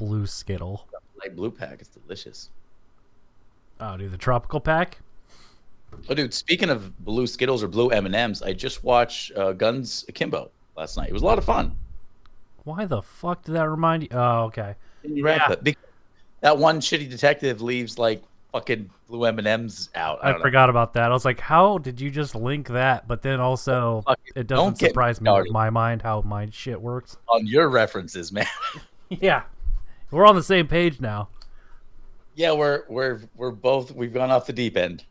blue Skittle. Light blue pack is delicious. Oh, dude, the tropical pack? Oh, dude, speaking of blue Skittles or blue M&Ms, I just watched Guns Akimbo last night. It was a lot of fun. Why the fuck did that remind you? Oh, okay. Yeah. That one shitty detective leaves, like, fucking blue M&Ms out. I forgot about that. I was like, how did you just link that? But then also, it doesn't surprise me with my mind how my shit works. On your references, man. Yeah. We're on the same page now. Yeah, we've gone off the deep end.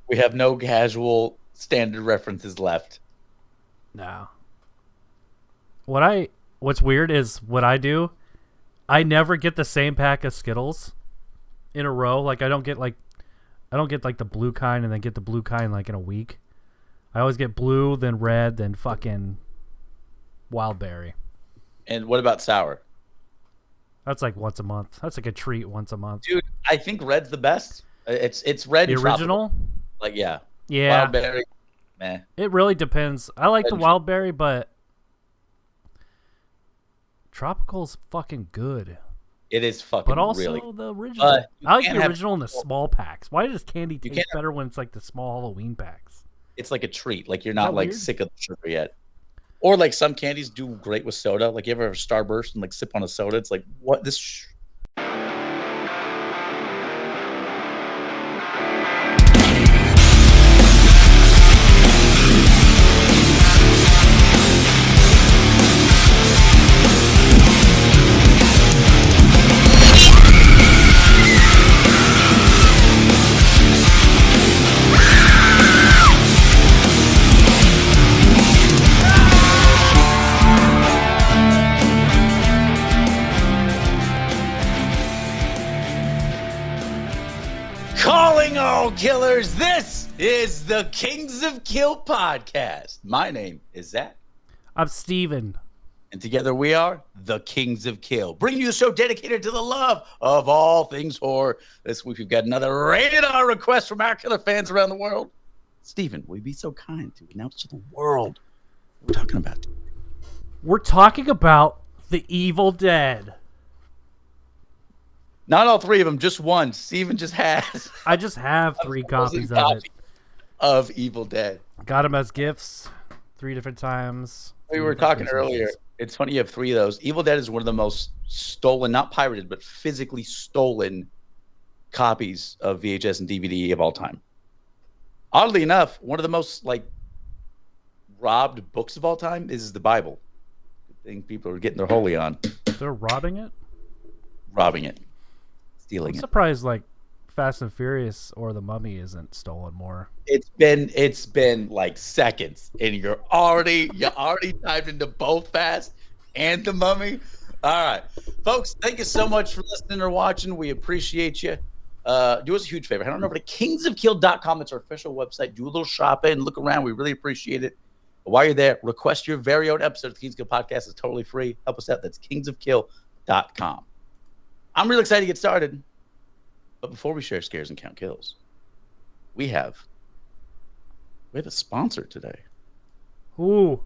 We have no casual standard references left. No. What's weird is what I do, I never get the same pack of Skittles in a row. Like I don't get like the blue kind and then get the blue kind like in a week. I always get blue, then red, then fucking wild berry. And what about sour? That's like once a month. That's like a treat once a month. Dude, I think red's the best. It's red. The original? Like, yeah. Yeah. Wild berry, meh. It really depends. I like the wild berry, but tropical's fucking good. It is fucking but also really. The original. I like the original in the small packs. Why does candy taste better when it's like the small Halloween packs? It's like a treat. Like you're not like sick of the sugar yet. Or like some candies do great with soda. Like you ever have a Starburst and like sip on a soda? It's like, what this? Calling all killers, this is the Kings of Kill podcast. My name is Zach. I'm Steven. And together we are the Kings of Kill, bringing you a show dedicated to the love of all things horror. This week we've got another rated R request from our killer fans around the world. Steven, will you be so kind to announce to the world what we're talking about? We're talking about The Evil Dead. Not all three of them, just one. Steven just has. I just have 3 copies of it. Of Evil Dead. Got them as gifts 3 different times. We were talking earlier. It's funny you have 3 of those. Evil Dead is one of the most stolen, not pirated, but physically stolen copies of VHS and DVD of all time. Oddly enough, one of the most like robbed books of all time is the Bible. Good thing people are getting their holy on. They're robbing it? Robbing it. Stealing I'm surprised like Fast and Furious or The Mummy isn't stolen more. It's been like seconds, and you're already dived into both Fast and The Mummy. All right, folks, thank you so much for listening or watching. We appreciate you. Do us a huge favor. Head on over to kingsofkill.com. It's our official website. Do a little shopping, look around. We really appreciate it. But while you're there, request your very own episode of the Kings of Kill podcast. It's totally free. Help us out. That's kingsofkill.com. I'm really excited to get started. But before we share scares and count kills, we have a sponsor today. Ooh.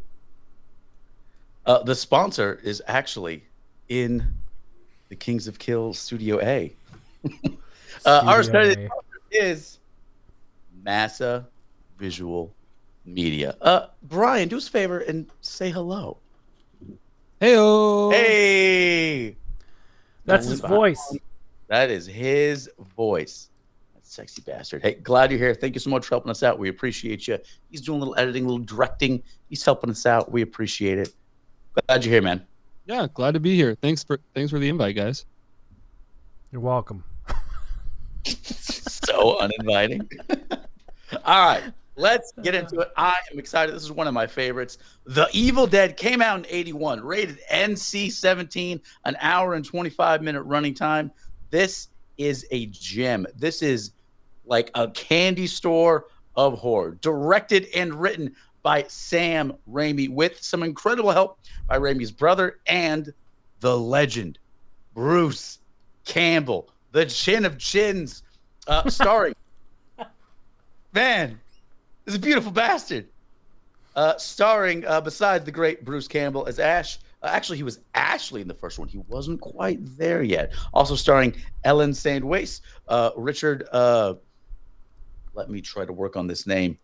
The sponsor is actually in the Kings of Kill Studio A. Our sponsor is Massa Visual Media. Brian, do us a favor and say hello. Heyo. Hey. That's his voice. That is his voice. That sexy bastard. Hey, glad you're here. Thank you so much for helping us out. We appreciate you. He's doing a little editing, a little directing. He's helping us out. We appreciate it. Glad you're here, man. Yeah, glad to be here. Thanks for the invite, guys. You're welcome. So uninviting. All right, let's get into it. I am excited. This is one of my favorites. The Evil Dead came out in 1981, rated NC-17, an hour and 25-minute running time. This is a gem. This is like a candy store of horror. Directed and written by Sam Raimi with some incredible help by Raimi's brother and the legend, Bruce Campbell, the chin of chins, starring, man, this is a beautiful bastard. Starring, besides the great Bruce Campbell as Ash, Actually, he was Ashley in the first one. He wasn't quite there yet. Also starring Ellen St. Weiss, Richard. Let me try to work on this name.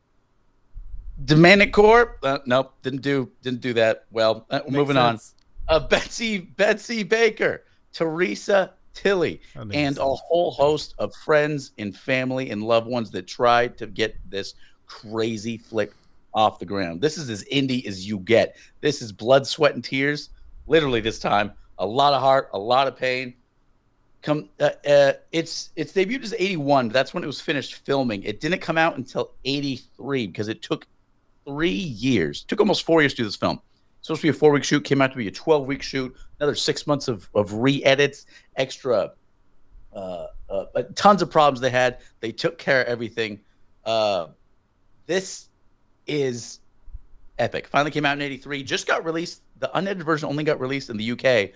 Domenicore. Nope, didn't do that well. Moving sense. on. Betsy Baker, Teresa Tilly, and a whole host of friends and family and loved ones that tried to get this crazy flick off the ground. This is as indie as you get. This is blood, sweat, and tears. Literally, this time, a lot of heart, a lot of pain. It's debuted as 81. That's when it was finished filming. It didn't come out until 83 because it took 3 years. It took almost 4 years to do this film. It's supposed to be a 4-week shoot. Came out to be a 12-week shoot. Another 6 months of re-edits, extra, tons of problems they had. They took care of everything. This is epic. Finally came out in 83. Just got released. The unedited version only got released in the UK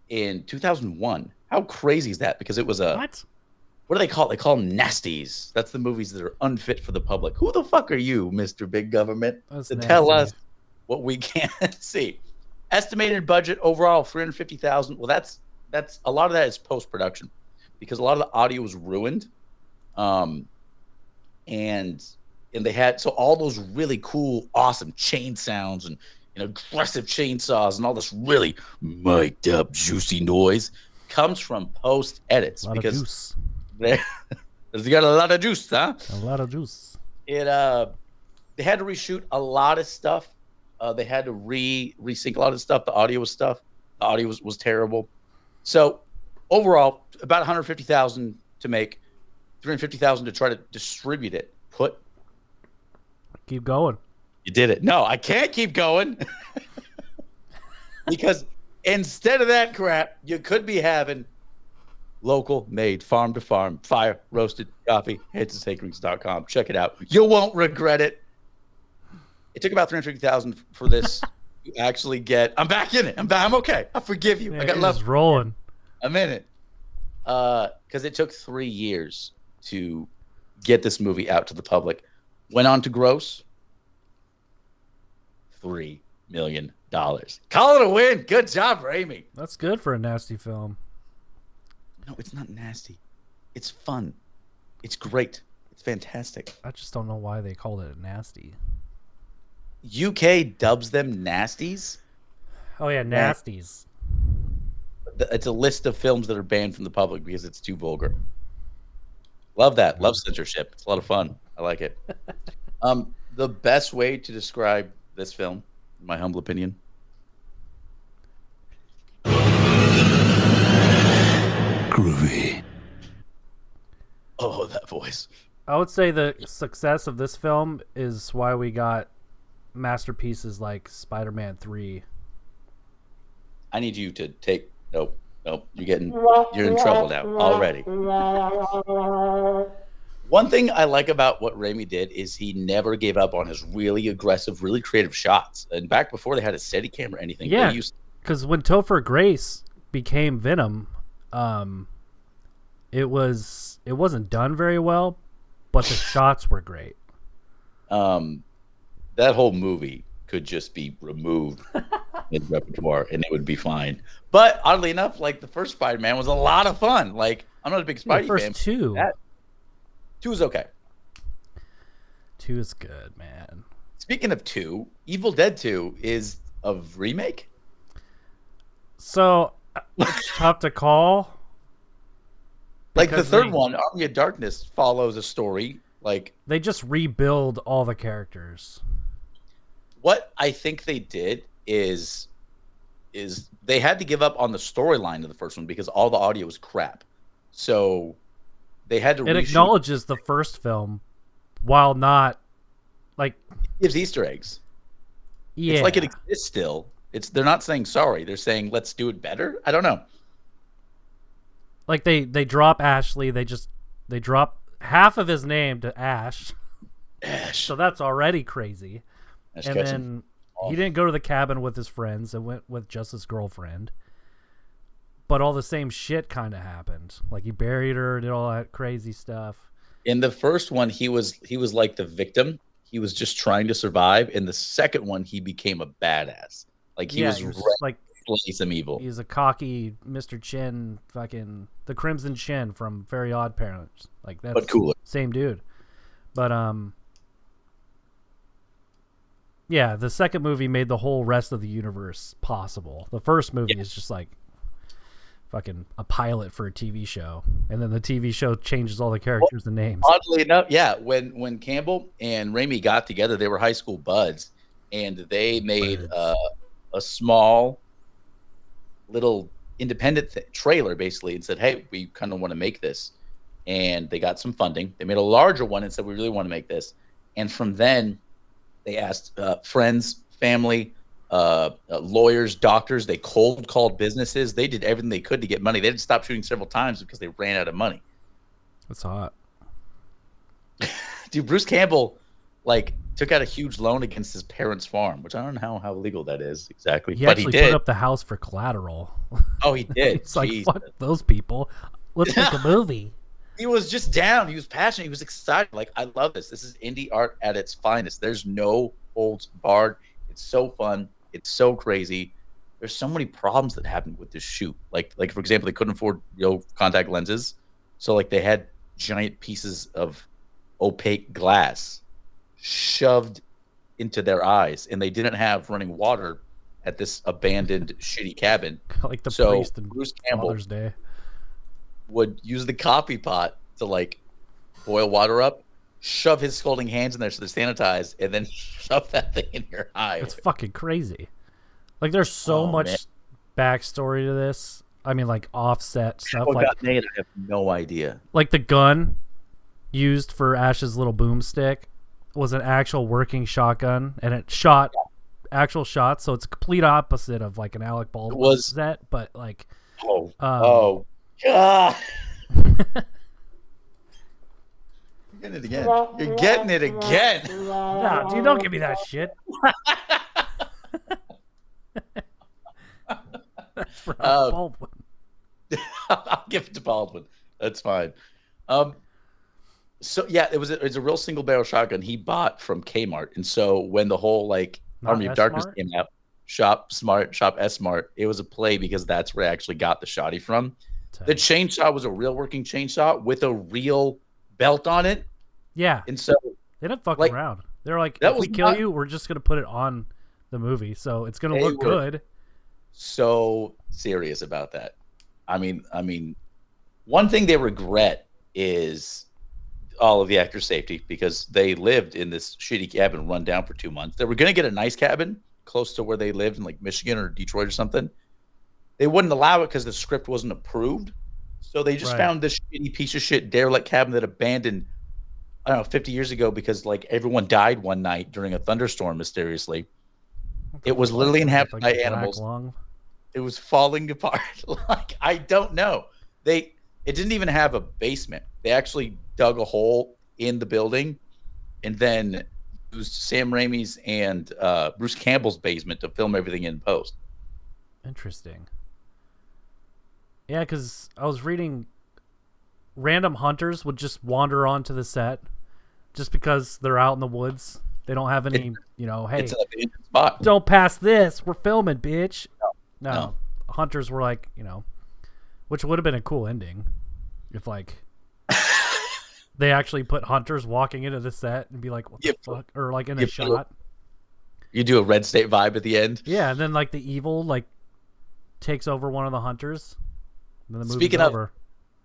in 2001. How crazy is that? Because it was a... What do they call it? They call them nasties. That's the movies that are unfit for the public. Who the fuck are you, Mr. Big Government, to tell us what we can't see? Estimated budget overall, $350,000. Well, that's a lot of that is post-production because a lot of the audio was ruined. And they had all those really cool, awesome chain sounds and aggressive chainsaws and all this really mic'd up, juicy noise comes from post edits because they got a lot of juice, huh? A lot of juice. They had to reshoot a lot of stuff. They had to resync a lot of stuff. The audio was terrible. So overall, about $150,000 to make, $350,000 to try to distribute it. Keep going. You did it. No, I can't keep going because instead of that crap, you could be having local made, farm to farm, fire roasted coffee. Head to steakreeks.com. Check it out. You won't regret it. It took about $350,000 for this. You actually get. I'm back in it. I'm okay. I forgive you. Yeah, I got left rolling. A minute. Because it took 3 years to get this movie out to the public. Went on to gross $3 million. Call it a win. Good job, Raimi. That's good for a nasty film. No, it's not nasty. It's fun. It's great. It's fantastic. I just don't know why they called it nasty. UK dubs them nasties. Oh yeah, nasties. It's a list of films that are banned from the public because it's too vulgar. Love that. Love censorship. It's a lot of fun. I like it. The best way to describe this film, in my humble opinion. Groovy. Oh, that voice. I would say the success of this film is why we got masterpieces like Spider-Man 3. I need you to take... Nope. You're in trouble now already. One thing I like about what Raimi did is he never gave up on his really aggressive, really creative shots. And back before they had a Steadicam or anything, yeah, because when Topher Grace became Venom, it wasn't done very well, but the shots were great. That whole movie could just be removed in repertoire and it would be fine. But oddly enough, like the first Spider-Man was a lot of fun. Like I'm not a big Spidey fan. First two. 2 is okay. 2 is good, man. Speaking of 2, Evil Dead 2 is a remake? So, it's tough to call. Like the third one, Army of Darkness, follows a story. Like they just rebuild all the characters. What I think they did is they had to give up on the storyline of the first one because all the audio was crap. So they had to It acknowledges the first film while not like it gives Easter eggs. Yeah. It's like it exists still. They're not saying sorry. They're saying let's do it better. I don't know. Like they drop Ashley, they drop half of his name to Ash. So that's already crazy. And then he didn't go to the cabin with his friends and went with just his girlfriend. But all the same shit kind of happened. Like he buried her, did all that crazy stuff. In the first one, he was like the victim. He was just trying to survive. In the second one, he became a badass. Like he was like display some evil. He's a cocky Mr. Chin, fucking the Crimson Chin from Very Odd Parents. Like that's But cooler. same dude. But yeah, the second movie made the whole rest of the universe possible. The first movie is just like fucking a pilot for a TV show, and then the TV show changes all the characters and names. Oddly enough, yeah, when Campbell and Raimi got together, they were high school buds, and they made a small little independent trailer basically and said, hey, we kind of want to make this. And they got some funding. They made a larger one and said, we really want to make this. And from then they asked friends, family, lawyers, doctors. They cold called businesses. They did everything they could to get money. They didn't stop shooting several times because they ran out of money. That's hot. Dude, Bruce Campbell like took out a huge loan against his parents' farm, which I don't know how legal that is exactly. He but actually he did. put up the house for collateral. Oh, he did. It's like, Jeez. fuck those people. Let's make a movie. He was just down. He was passionate. He was excited. Like, I love this. This is indie art at its finest. There's no holds barred. It's so fun. It's so crazy. There's so many problems that happened with this shoot. Like for example, they couldn't afford contact lenses, so like they had giant pieces of opaque glass shoved into their eyes, and they didn't have running water at this abandoned shitty cabin. Like the So priest in Bruce Campbell Father's Day. would use the coffee pot to like boil water up, shove his scalding hands in there so they're sanitized, and then shove that thing in your eye. It's fucking crazy. Like there's so much man. backstory to this. I mean, like offset stuff. What Like got made? I have no idea. like the gun used for Ash's little boomstick was an actual working shotgun, and it shot actual shots. So it's a complete opposite of like an Alec Baldwin was- set, but like Oh, um, God. You're getting it again. You're getting it again. nah, dude, don't give me that shit. That's for Alec Baldwin. I'll give it to Baldwin. That's fine. So yeah, it's a real single barrel shotgun he bought from Kmart, and so when the whole like Not Army of Darkness S-Mart? came out, Shop S Smart, it was a play because that's where I actually got the shotty from. The chainsaw was a real working chainsaw with a real belt on it, Yeah, and so they didn't fuck like, around. They're like, that if we was kill not- you, we're just gonna put it on the movie, so it's gonna They look were- good. so serious about that. I mean, one thing they regret is all of the actors' safety because they lived in this shitty cabin run down for 2 months. They were going to get a nice cabin close to where they lived in like Michigan or Detroit or something. They wouldn't allow it because the script wasn't approved. So they just Right. found this shitty piece of shit derelict cabin that abandoned, I don't know, 50 years ago because like everyone died one night during a thunderstorm mysteriously. It was literally inhabited Like by the black animals. lung. It was falling apart. Like, I don't know. It didn't even have a basement. They actually dug a hole in the building and then used Sam Raimi's and Bruce Campbell's basement to film everything in post. Interesting. Yeah, because I was reading random hunters would just wander onto the set just because they're out in the woods. They don't have any, hey, It's an abandoned spot. don't pass this. We're filming, bitch. No. No. Hunters were like, which would have been a cool ending if, like, they actually put hunters walking into the set and be like, what the fuck? Or, like, in a shot. You do a Red State vibe at the end. Yeah, and then, like, the evil, like, takes over one of the hunters. And then the movie's Speaking over.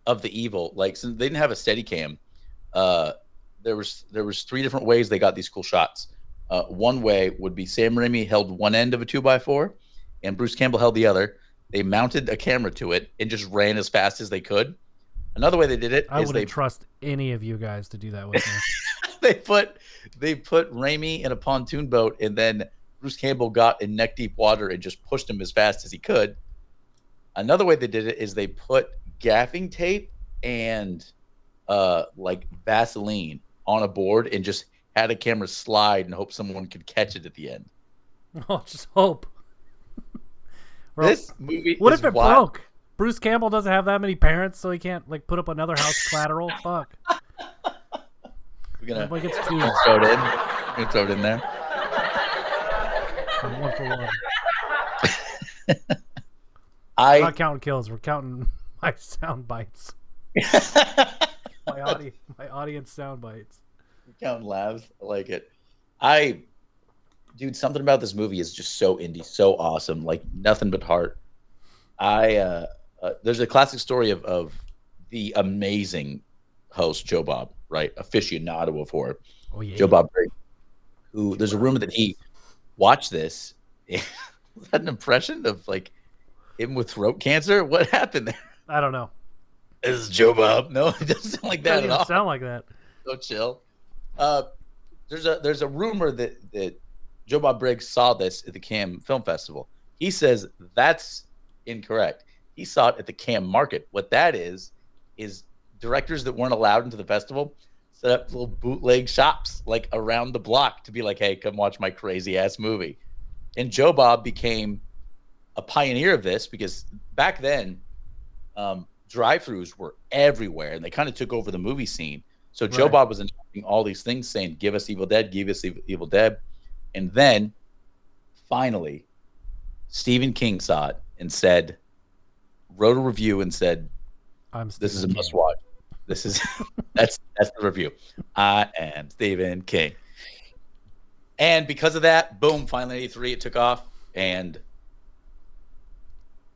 of the evil, like, since they didn't have a Steadicam, there was 3 different ways they got these cool shots. One way would be Sam Raimi held one end of a 2x4 and Bruce Campbell held the other. They mounted a camera to it and just ran as fast as they could. Another way they did it I is wouldn't trust any of you guys to do that with me. they put Raimi in a pontoon boat, and then Bruce Campbell got in neck deep water and just pushed him as fast as he could. Another way they did it is they put gaffing tape and like Vaseline on a board and just had a camera slide and hope someone could catch it at the end. Oh, just hope. Or This else- movie what is if it wild. broke? Bruce Campbell doesn't have that many parents, so he can't like put up another house collateral. Fuck. We're gonna Like it's 2. throw it in. We're gonna throw it in there. I'm 1 for 1. We're not counting kills. We're counting my sound bites. My audience sound bites. Counting laughs. I like it. Dude, something about this movie is just so indie, so awesome. Like nothing but heart. There's a classic story of the amazing host Joe Bob, right? Aficionado of horror. Oh yeah. Joe Bob Briggs, who there's a rumor that he watched this. Was that an impression of like him with throat cancer? What happened there? I don't know. This is Joe Bob. No, it doesn't sound like that It at all. doesn't sound like that. So chill. There's a rumor that Joe Bob Briggs saw this at the Cannes Film Festival. He says that's incorrect. He saw it at the Cannes Market. What that is directors that weren't allowed into the festival set up little bootleg shops like around the block to be like, hey, come watch my crazy ass movie. And Joe Bob became a pioneer of this because back then, drive-thrus were everywhere and they kind of took over the movie scene. So Joe Bob was announcing all these things saying, give us Evil Dead, give us Evil Dead. And then finally, Stephen King saw it and wrote a review and said, this is a must watch. This is, that's the review. I am Stephen King. And because of that, boom, finally 83, it took off and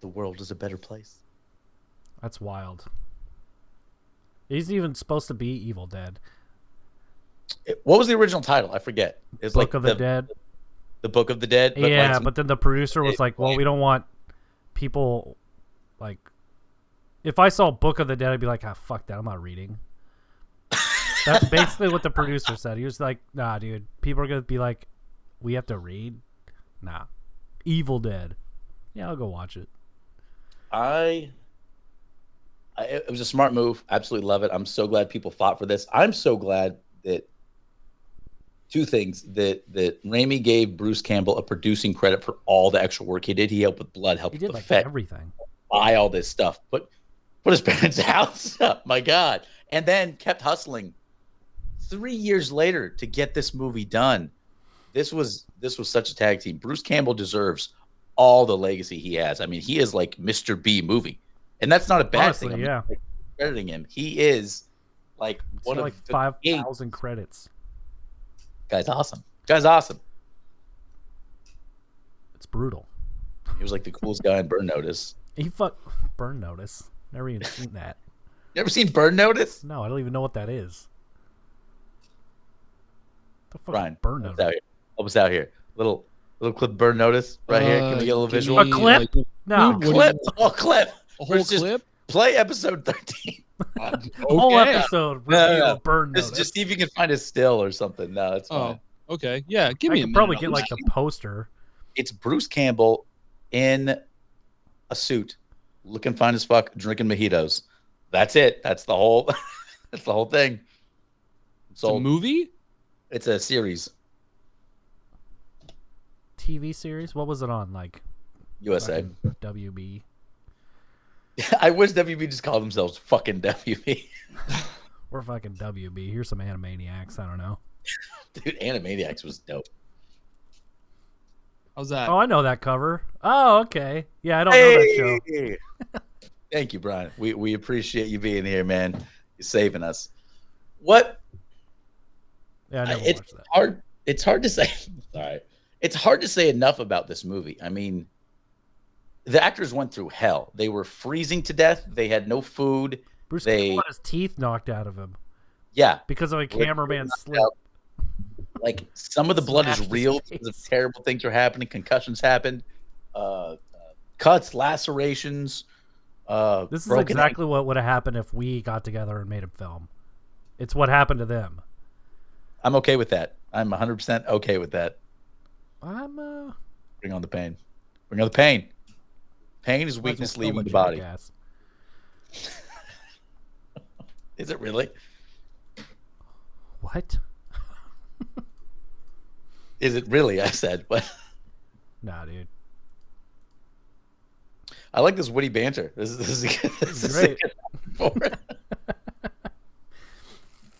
the world is a better place. That's wild. He's even supposed to be Evil Dead. What was the original title? I forget. It's Book of the Dead. The Book of the Dead. But yeah, like, but then the producer was like, well, we don't want people, like, if I saw Book of the Dead, I'd be like, ah, fuck that, I'm not reading. That's basically what the producer said. He was like, nah, dude, people are going to be like, we have to read? Nah. Evil Dead. Yeah, I'll go watch it. It was a smart move. Absolutely love it. I'm so glad people fought for this. I'm so glad that two things that Raimi gave Bruce Campbell a producing credit for all the extra work he did. He helped with blood, helped He did with like effect, everything. buy all this stuff, put his parents' house up. My God, and then kept hustling. 3 years later to get this movie done. This was such a tag team. Bruce Campbell deserves all the legacy he has. I mean, he is like Mr. B movie. And that's not a bad Honestly, thing. I'm yeah. not, like, crediting him. He is like one of like the 5,000 credits. Guy's awesome. Guy's awesome. It's brutal. He was like the coolest guy in Burn Notice. Burn Notice. Never even seen that. You ever seen Burn Notice? No, I don't even know what that is. The fuck Brian, is Burn Notice? Help us out here. Little clip Burn Notice right here. Can we get a little visual? A clip? No. A clip. Oh, clip. A whole clip? Play episode 13. Okay. Whole episode. No. Burn Notice. Just see if you can find a still or something. No, that's fine. Oh, okay. Yeah, give me I a could minute probably on get this. like the poster. It's Bruce Campbell in a suit, looking fine as fuck, drinking mojitos. That's it. That's the whole. That's the whole thing. It's a movie? It's a series. TV series? What was it on? Like USA. WB. I wish WB just called themselves fucking WB. We're fucking WB. Here's some Animaniacs. I don't know. Dude, Animaniacs was dope. How's that? Oh, I know that cover. Oh, okay. Yeah, I don't know that show. Thank you, Brian. We appreciate you being here, man. You're saving us. What? Yeah, I never It's watched that. hard. It's hard to say. All right. It's hard to say enough about this movie. I mean, the actors went through hell. They were freezing to death. They had no food. Bruce Campbell had his teeth knocked out of him. Yeah. Because of a cameraman slip. Like, some of the blood is Smashed his real face. because of terrible things are happening. Concussions happened. Cuts, lacerations. This is broken exactly what would have happened if we got together and made a film. It's what happened to them. I'm okay with that. I'm 100% okay with that. I'm Bring on the pain. Bring on the pain. Pain is weakness leaving the body. Jackass. Is it really? What? Is it really? I said. What? Nah, dude. I like this witty banter. This is Great. for it.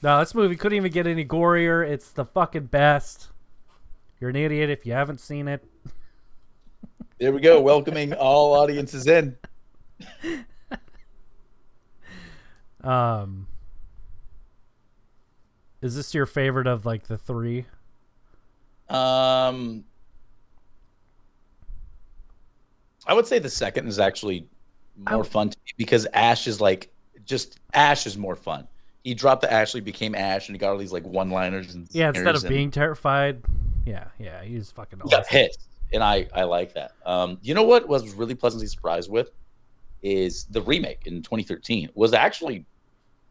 No, this movie couldn't even get any gorier. It's the fucking best. You're an idiot if you haven't seen it. There we go. Welcoming all audiences in. Is this your favorite of like the three? I would say the second is actually more fun to me because Ash is like Ash is more fun. He dropped the Ashley, became Ash, and he got all these like one-liners and instead of being terrified, he's fucking awesome. Got pissed, and I like that. You know what was really pleasantly surprised with is the remake in 2013 was actually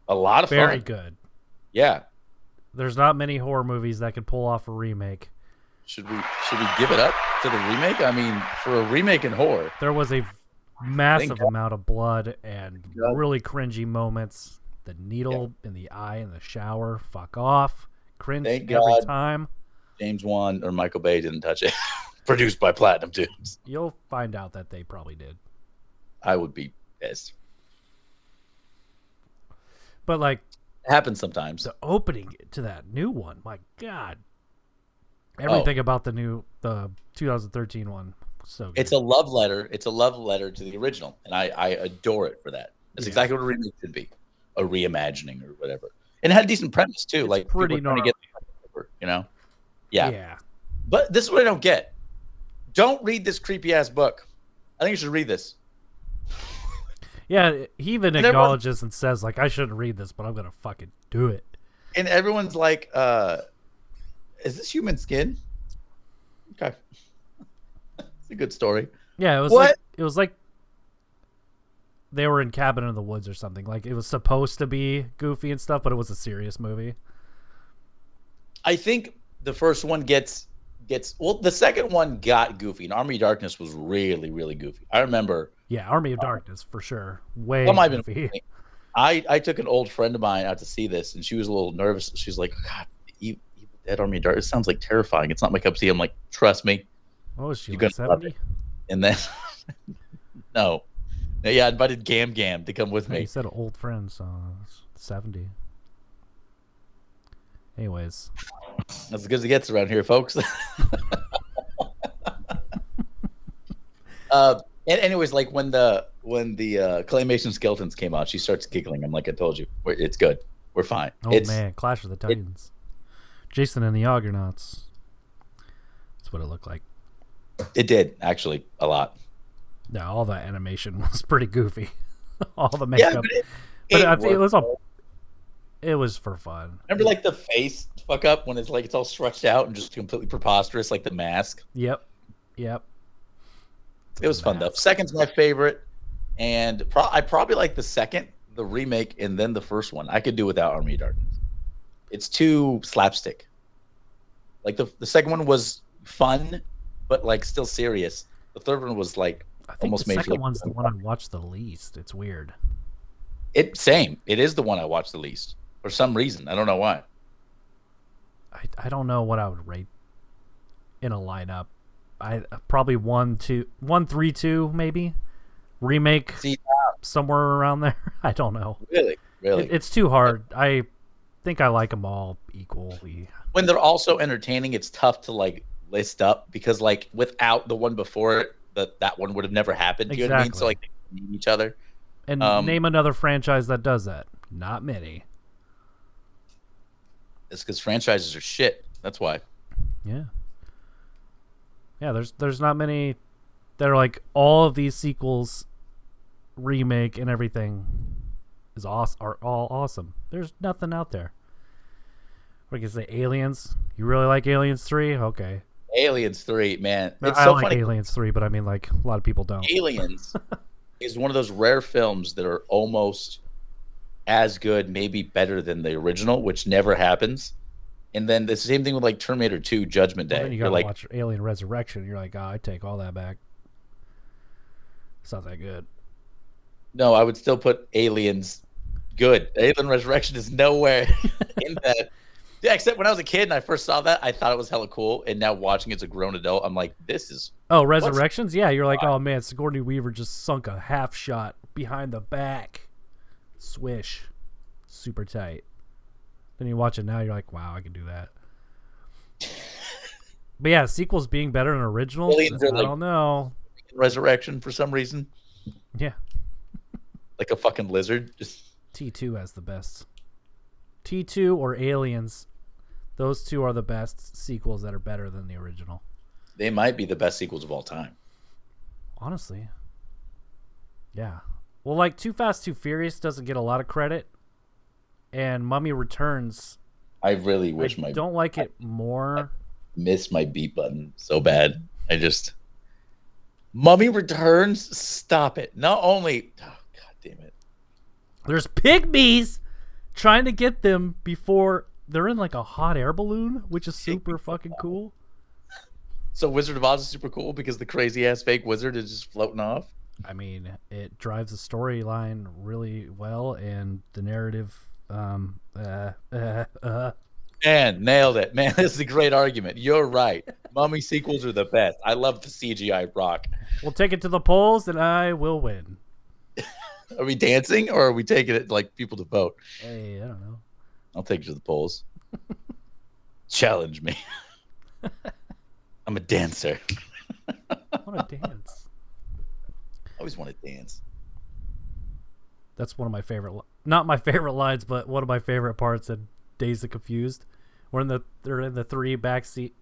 a lot of fun. Very good. Yeah. There's not many horror movies that could pull off a remake. Should we give it up to the remake? I mean, for a remake in horror, there was a massive amount of blood and really cringy moments. The needle in the eye in the shower, fuck off. Cringe every time. James Wan or Michael Bay didn't touch it. Produced by Platinum Dunes. You'll find out that they probably did. I would be pissed. But like, it happens sometimes. The opening to that new one, my God. Everything about the 2013 one, so good. It's a love letter. It's a love letter to the original, and I adore it for that. That's exactly what a remake should be, a reimagining or whatever. And it had a decent premise too. It's like pretty trying to get, Yeah. But this is what I don't get. Don't read this creepy ass book. I think you should read this. Yeah, he even acknowledges and says like, I shouldn't read this, but I'm gonna fucking do it. And everyone's like, is this human skin? Okay. It's a good story. Yeah, it was like they were in Cabin in the Woods or something. Like it was supposed to be goofy and stuff, but it was a serious movie. I think the first one gets the second one got goofy, and Army of Darkness was really, really goofy. I remember. Yeah, Army of Darkness for sure. Way goofy. I took an old friend of mine out to see this, and she was a little nervous. She's like, God, Dead Army of Darkness sounds like terrifying. It's not my cup of tea. I'm like, trust me. What was she, like 70? And then, no. Yeah, I invited Gam to come with me. He said old friend, so 70. Anyways. That's as good as it gets around here, folks. And anyways, like when the claymation skeletons came out, she starts giggling. I'm like, I told you, it's good. We're fine. Oh man, Clash of the Titans. Jason and the Argonauts. That's what it looked like. It did, actually, a lot. Yeah, all that animation was pretty goofy. All the makeup. Yeah, but it was all. It was for fun. Remember, like the face fuck up when it's like it's all stretched out and just completely preposterous, like the mask. Yep. It was fun though. Second's my favorite, and I probably like the second, the remake, and then the first one. I could do without Army of Darkness. It's too slapstick. Like the second one was fun, but like still serious. The third one was like almost the second one's the one I watched the least. It's weird. Same. It is the one I watched the least for some reason. I don't know why. I don't know what I would rate in a lineup. I probably 1, 3, 2 maybe. Remake somewhere around there. I don't know. Really. It's too hard. I think I like them all equally. When they're also entertaining, it's tough to like list up because like without the one before it, that one would have never happened. Do you know what I mean? So like they need each other. And name another franchise that does that. Not many. It's because franchises are shit. That's why. Yeah. Yeah, there's not many that are like all of these sequels, remake and everything are all awesome. There's nothing out there. What can I say? Aliens? You really like Aliens 3? Okay. Aliens 3, man. It's I so like funny. Aliens 3, but I mean like a lot of people don't. Aliens is one of those rare films that are almost as good, maybe better than the original, which never happens. And then the same thing with like Terminator 2 Judgment Day. Well, then you gotta watch Alien Resurrection. You're like, I take all that back. It's not that good. No, I would still put Aliens good. Alien Resurrection is nowhere in that. Yeah, except when I was a kid and I first saw that, I thought it was hella cool. And now watching it as a grown adult, I'm like, this is... Oh, Resurrections? Yeah, you're like, oh man, Sigourney Weaver just sunk a half shot behind the back. Swish. Super tight. Then you watch it now, you're like, wow, I can do that. But yeah, sequels being better than originals, I don't know. Resurrection for some reason. Yeah. like a fucking lizard. Just T2 has the best. T2 or Aliens. Those two are the best sequels that are better than the original. they might be the best sequels of all time. Honestly. Yeah. Well, like Too Fast, Too Furious doesn't get a lot of credit. And Mummy Returns, I really wish I don't like it more. miss my beat button so bad. Mummy Returns, stop it. Not only, oh god damn it. There's pygmies trying to get them before they're in like a hot air balloon, which is super fucking cool. So Wizard of Oz is super cool because the crazy ass fake wizard is just floating off. I mean, it drives the storyline really well, and the narrative. Man, nailed it. Man, this is a great argument. You're right. Mummy sequels are the best. I love the CGI rock. We'll take it to the polls, and I will win. Are we dancing or are we taking it like people to vote? Hey, I don't know. I'll take you to the polls. Challenge me. I'm a dancer. I want to dance. I always want to dance. That's one of my favorite, not my favorite lines, but one of my favorite parts in Dazed and Confused. They're in the three backseat.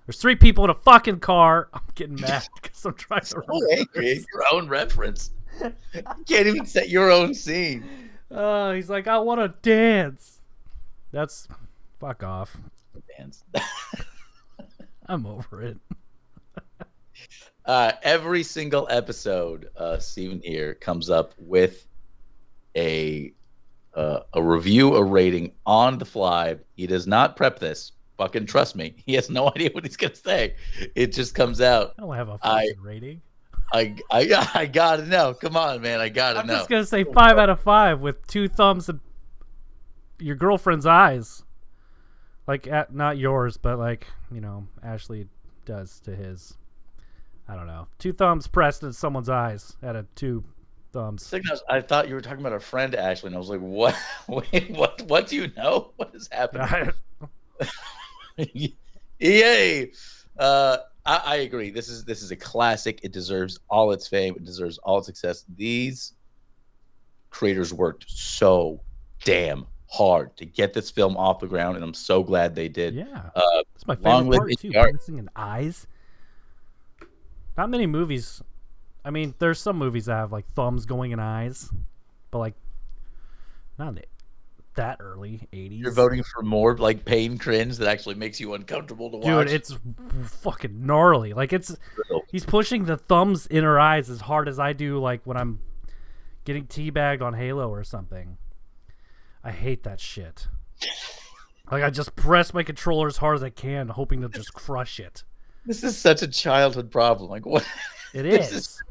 There's three people in a fucking car. I'm getting mad because I'm trying to So remember. angry. Your own reference. You can't even set your own scene. He's like, I want to dance. That's fuck off. Dance. I'm over it. Every single episode, Steven here comes up with a review, a rating on the fly. He does not prep this. Fucking trust me. He has no idea what he's gonna say. It just comes out. I don't have a fucking rating. I gotta know. Come on, man. I gotta know. I'm just gonna say 5 out of 5 with 2 thumbs and your girlfriend's eyes. Like, not yours, but like, you know, Ashley does to his. I don't know. 2 thumbs pressed in someone's eyes out of 2 thumbs. I thought you were talking about a friend, Ashley, and I was like, what? Wait, what do you know? What is happening? Yay! I agree. This is a classic. It deserves all its fame. It deserves all its success. These creators worked so damn hard to get this film off the ground, and I'm so glad they did. Yeah, that's my favorite part too. Dancing in eyes. Not many movies. I mean, there's some movies that have like thumbs going in eyes, but like not that early 80s. You're voting for more like pain cringe that actually makes you uncomfortable to watch. Dude, it's fucking gnarly. Like he's pushing the thumbs in her eyes as hard as I do like when I'm getting teabagged on Halo or something. I hate that shit. Like I just press my controller as hard as I can, hoping to just crush it. This is such a childhood problem. Like what? It is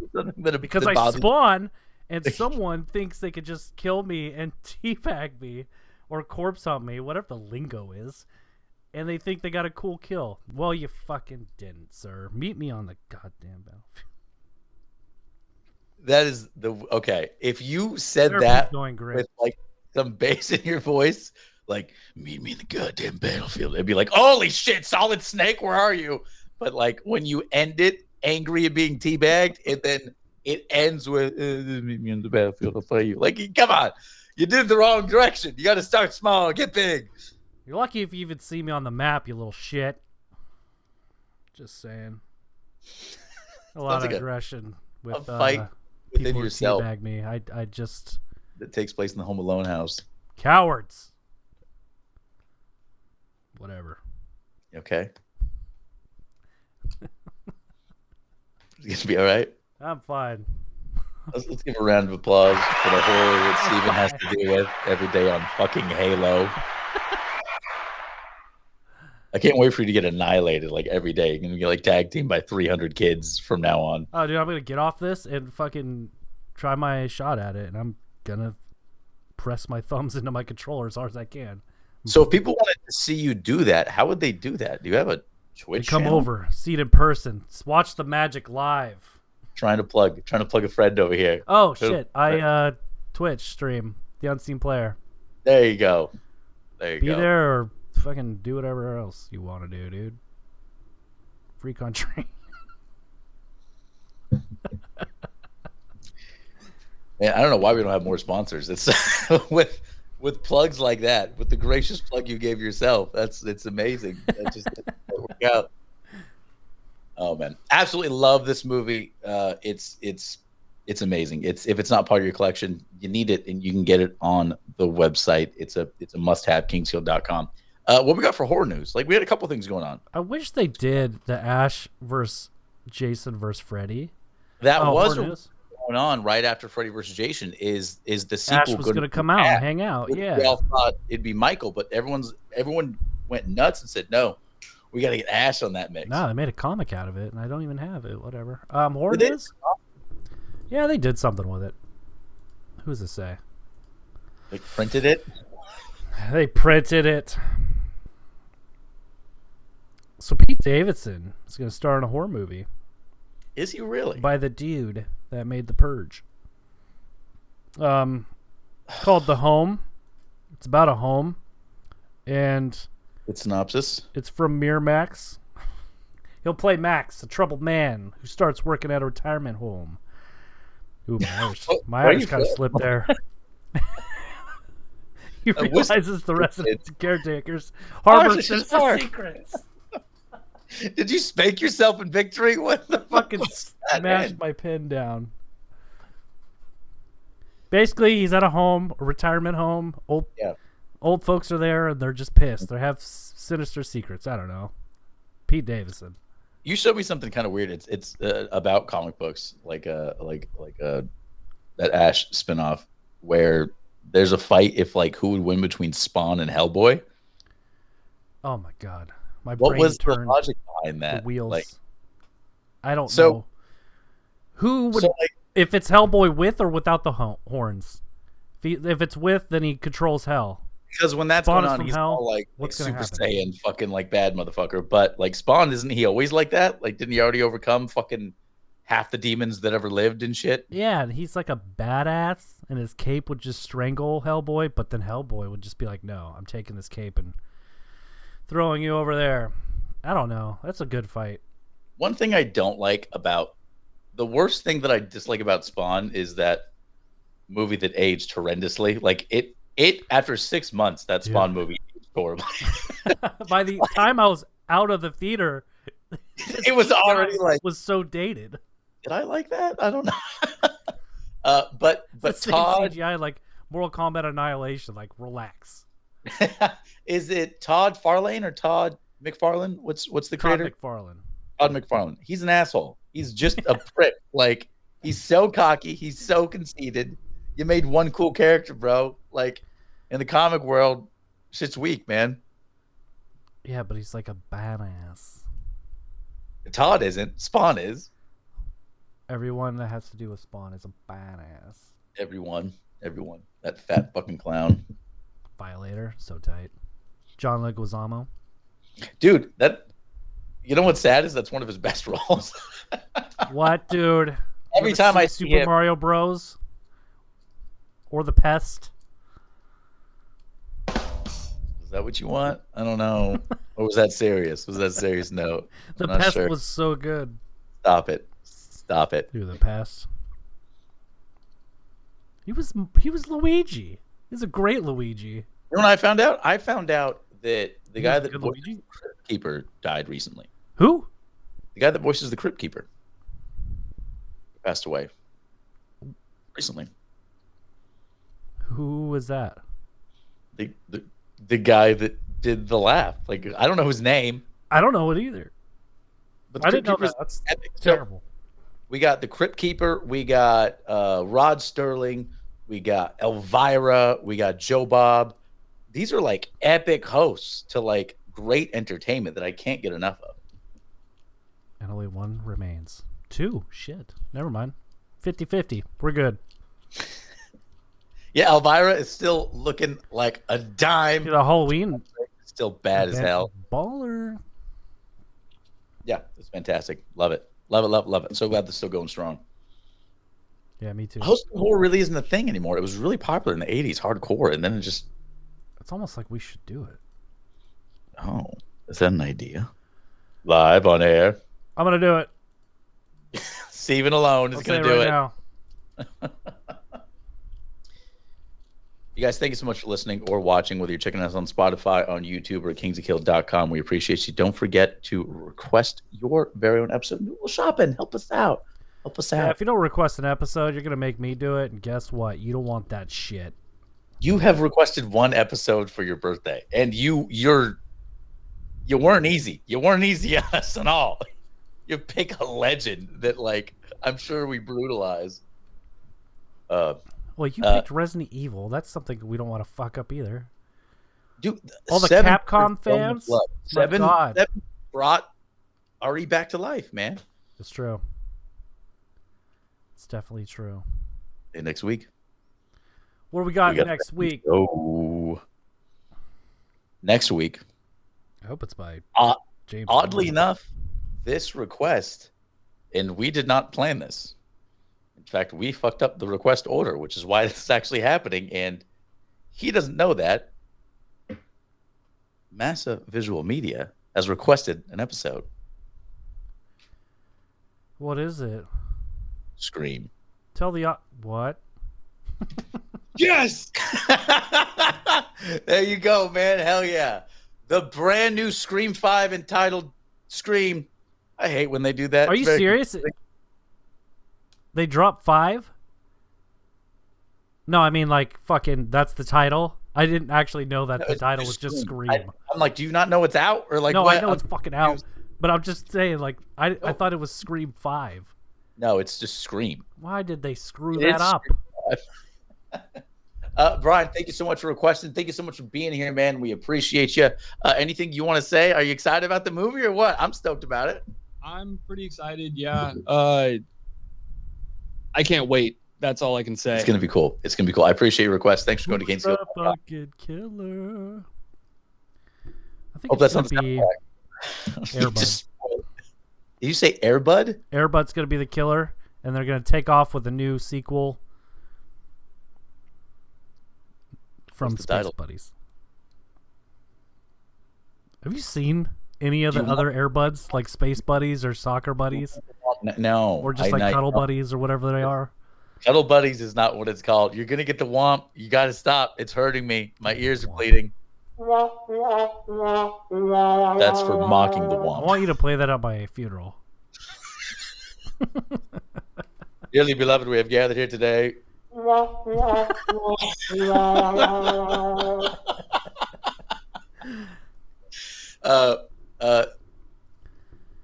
because I spawn and someone thinks they could just kill me and teabag me or corpse on me, whatever the lingo is, and they think they got a cool kill. Well, you fucking didn't, sir. Meet me on the goddamn battlefield. That is okay. If you said that with like some bass in your voice, like meet me in the goddamn battlefield, it'd be like, holy shit, Solid Snake, where are you? But like when you end it angry at being teabagged, and then it ends with meet me in the battlefield, I'll fight you. Like, come on, you did the wrong direction. You got to start small, get big. You're lucky if you even see me on the map, you little shit. Just saying. A lot of aggression with a fight within yourself. Teabag me. I just. That takes place in the Home Alone house. Cowards. Whatever. Okay. It's gonna be all right. I'm fine. Let's give a round of applause for the horror that Steven has to deal with every day on fucking Halo. I can't wait for you to get annihilated like every day. You're gonna get like tag teamed by 300 kids from now on. Oh, dude, I'm gonna get off this and fucking try my shot at it, and I'm gonna press my thumbs into my controller as hard as I can. So if people wanted to see you do that, how would they do that? Do you have a Twitch come channel? Over, see it in person, watch the magic live. Trying to plug a friend over here. Oh shit! I Twitch stream The Unseen Player. There you go. There you go. Be there or fucking do whatever else you want to do, dude. Free country. Man, I don't know why we don't have more sponsors. It's with plugs like that, with the gracious plug you gave yourself. It's amazing. That just didn't work out. Oh man, absolutely love this movie. It's amazing. If it's not part of your collection, you need it, and you can get it on the website. It's a must-have. Kingsfield.com. What we got for horror news? Like we had a couple things going on. I wish they did the Ash versus Jason versus Freddy. That was horror news. going on right after Freddy versus Jason. Is the sequel Ash was going to come out and hang out? We Yeah. all thought it'd be Michael, but everyone went nuts and said no. We got to get Ash on that mix. No, they made a comic out of it, and I don't even have it. Whatever. Horror news? Yeah, they did something with it. Who's to say? They printed it. They printed it. So Pete Davidson is going to star in a horror movie. Is he really? By the dude that made The Purge. It's called The Home. It's about a home, and Good synopsis. it's from Miramax. He'll play Max, a troubled man who starts working at a retirement home. Ooh, my Irish kind of slipped there. He realizes the residents and caretakers harbor sinister secrets. Did you spank yourself in victory? What the Fucking smashed my pen down. Basically, he's at a home, a retirement home. Old folks are there, and they're just pissed. They have sinister secrets. I don't know. Pete Davidson. You showed me something kind of weird. It's about comic books, like that Ash spinoff, where there's a fight if who would win between Spawn and Hellboy. Oh my god, What brain was the turned logic behind that? the wheels. I don't So- know. Who would So, if it's Hellboy with or without the horns? If it's with, then he controls hell. because when that's Spawn going is on, from he's hell. all What's Super gonna happen? Saiyan, fucking bad motherfucker. But Spawn, isn't he always like that? Didn't he already overcome fucking half the demons that ever lived and shit? Yeah, and he's like a badass, and his cape would just strangle Hellboy, but then Hellboy would just be like, no, I'm taking this cape and throwing you over there. I don't know. That's a good fight. One thing I don't like about the worst thing that I dislike about Spawn is that movie that aged horrendously. It after 6 months, that Spawn movie aged horribly. By the time I was out of the theater, It was already was so dated. did I like that? I don't know. But The same Todd, CGI like Mortal Kombat Annihilation. Like, relax. is it Todd Farlane or Todd McFarlane? What's the Todd creator? McFarlane. Todd McFarlane. He's an asshole. He's just a prick. He's so cocky. He's so conceited. You made one cool character, bro. In the comic world, shit's weak, man. Yeah, but he's like a badass. Todd isn't. Spawn is. Everyone that has to do with Spawn is a badass. Everyone. That fat fucking clown. Violator, so tight. John Leguizamo. Dude, you know what's sad is that's one of his best roles. What, dude? Every You ever time I see see Super him- Mario Bros. Or The Pest. Is that what you want? I don't know. Or was that serious? Was that serious? No. The I'm not Pest sure. was so good. Stop it. Stop it. Dude, The Pest. He was Luigi. He's a great Luigi. You know what I found out? I found out that the He guy was a that good voices Luigi? the Crypt Keeper died recently. Who? The guy that voices the Crypt Keeper passed away recently. Who was that? The guy that did the laugh. I don't know his name. I don't know it either. But the I Crypt didn't know Keeper's that. That's epic. So, terrible. we got the Crypt Keeper. We got Rod Sterling. We got Elvira. We got Joe Bob. These are epic hosts to great entertainment that I can't get enough of. And only one remains. 2. Shit. Never mind. 50-50. We're good. Yeah, Elvira is still looking like a dime. The Halloween. Still bad as hell. Baller. Yeah, it's fantastic. Love it. Love it, love it, love it. So glad this is still going strong. Yeah, me too. Hosting horror really isn't a thing anymore. It was really popular in the 80s, hardcore, and then it just... It's almost like we should do it. Oh, is that an idea? Live on air. I'm going to do it. Steven alone is I'll going say to do right it. now. You guys, thank you so much for listening or watching, whether you're checking us on Spotify, on YouTube, or at kingsofkill.com. We appreciate you. Don't forget to request your very own episode. Do a little shopping. Help us out. Help us out. Yeah, if you don't request an episode, you're going to make me do it. And guess what? You don't want that shit. You have requested one episode for your birthday, and you weren't easy. You weren't easy on us at all. You pick a legend that, like, I'm sure we brutalize. Well, you picked Resident Evil. That's something we don't want to fuck up either. Dude, all the Capcom fans? Seven brought RE back to life, man. It's true. It's definitely true. Hey, next week. What do we got next week? Oh, next week. I hope it's by James. Oddly enough, this request, and we did not plan this. In fact, we fucked up the request order, which is why this is actually happening, and he doesn't know that. Massa Visual Media has requested an episode. What is it? Scream. Tell the what? Yes. There you go, man. Hell yeah. The brand new Scream 5 entitled Scream. I hate when they do that. Are you serious? They dropped 5? No, I mean, like, fucking, that's the title. I didn't actually know that the title was just Scream. I'm like, do you not know it's out? Or like, no, what? I know it's fucking out. But I'm just saying, like, I thought it was Scream 5. No, it's just Scream. Why did they screw that up? Brian, thank you so much for requesting. Thank you so much for being here, man. We appreciate you. Anything you want to say? Are you excited about the movie or what? I'm stoked about it. I'm pretty excited. Yeah. I can't wait. That's all I can say. It's gonna be cool. It's gonna be cool. I appreciate your request. Thanks for going to Gaines Field. Fucking killer. I think Hope it's that's gonna be Airbud. Did you say Airbud? Airbud's gonna be the killer, and they're gonna take off with a new sequel from Space title? Buddies. Have you seen any of the other Airbuds, like Space Buddies or Soccer Buddies? No. Or just like Cuddle Buddies or whatever they are? Cuddle Buddies is not what it's called. You're going to get the womp. You got to stop. It's hurting me. My ears are bleeding. That's for mocking the I womp. want you to play that at my funeral. Dearly beloved, we have gathered here today.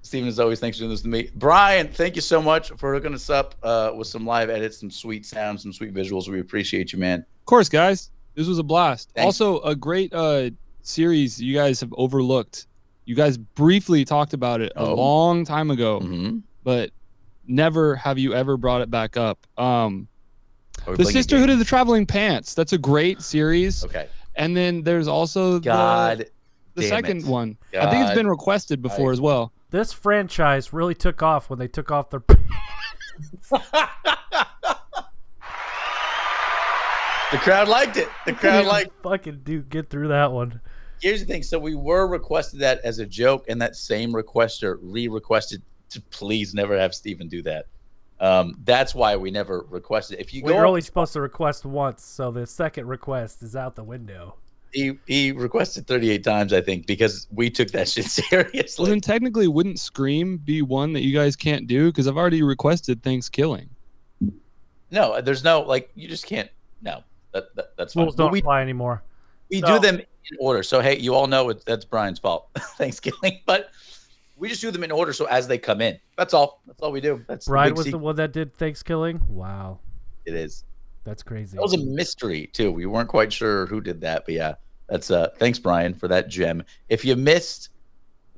Steven, as always, thanks for doing this to me. Brian, thank you so much for hooking us up with some live edits, some sweet sounds, some sweet visuals. We appreciate you, man. Of course, guys. This was a blast. Thanks. Also, a great series you guys have overlooked. You guys briefly talked about it a long time ago, but never have you ever brought it back up. The Sisterhood of the Traveling Pants. That's a great series. Okay. And then there's also the second one. I think it's been requested before as well. This franchise really took off when they took off their pants. The crowd liked it. The crowd liked it. Fucking dude, get through that one. Here's the thing. So we were requested that as a joke, and that same requester re-requested to please never have Steven do that. That's why we never requested. If you go, we're only supposed to request once, so the second request is out the window. He requested 38 times, I think, because we took that shit seriously. Well, then technically, wouldn't Scream be one that you guys can't do? Because I've already requested Thanksgiving. No, there's no, like, you just can't. No, that's fine. Rules don't apply anymore. We do them in order. So, hey, you all know that's Brian's fault. Thanksgiving. But we just do them in order so as they come in. That's all. That's all we do. That's Brian was the one that did Thanksgiving? Wow. It is. That's crazy. That was a mystery, too. We weren't quite sure who did that. But, yeah, that's thanks, Brian, for that gem. If you missed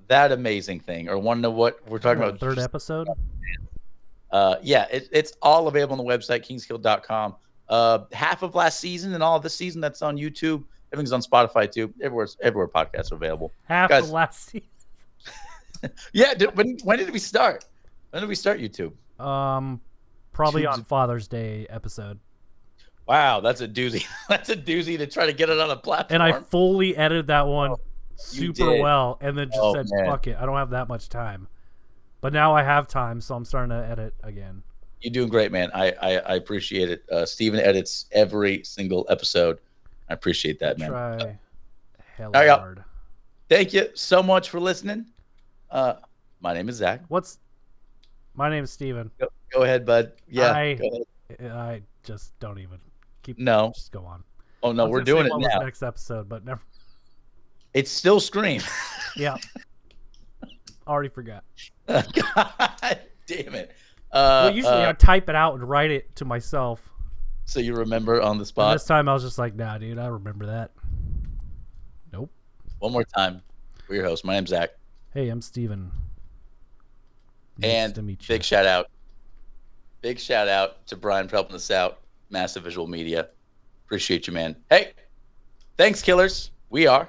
that amazing thing or want to know what we're talking about. Third episode? Yeah, it's all available on the website, kingskill.com. Half of last season and all of this season, that's on YouTube. Everything's on Spotify, too. Everywhere podcasts are available. Half of last season? Yeah, when did we start? When did we start YouTube? Probably on Father's Day episode. Wow, that's a doozy. That's a doozy to try to get it on a platform. And I fully edited that one super well, and then just said, fuck it, I don't have that much time. But now I have time, so I'm starting to edit again. You're doing great, man. I appreciate it. Steven edits every single episode. I appreciate that, man. Try hella All right, y'all. hard. Thank you so much for listening. My name is Zach. My name is Steven. Go ahead, bud. Yeah. I just don't even keep. No. Just go on. Oh no, we're doing it what now. Was next episode, but never. It's still Scream. Yeah. Already forgot. God damn it. Well, usually I type it out and write it to myself. So you remember on the spot? And this time I was just like, nah, dude, I remember that. Nope. One more time. We're your host. My name's Zach. Hey, I'm Steven. Nice And to meet you. big shout out. Big shout out to Brian for helping us out. Massive Visual Media. Appreciate you, man. Hey, thanks, killers. We are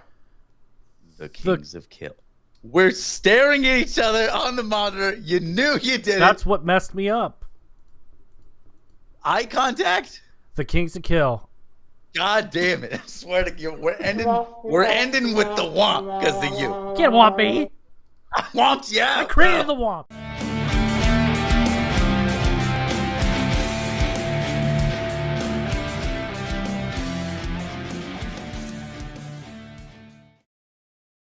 the Kings of Kill. We're staring at each other on the monitor. You knew you did it. That's what messed me up. Eye contact? The Kings of Kill. God damn it. I swear to you, we're ending with the womp because of you. Can't want me. I want you. I created the womp.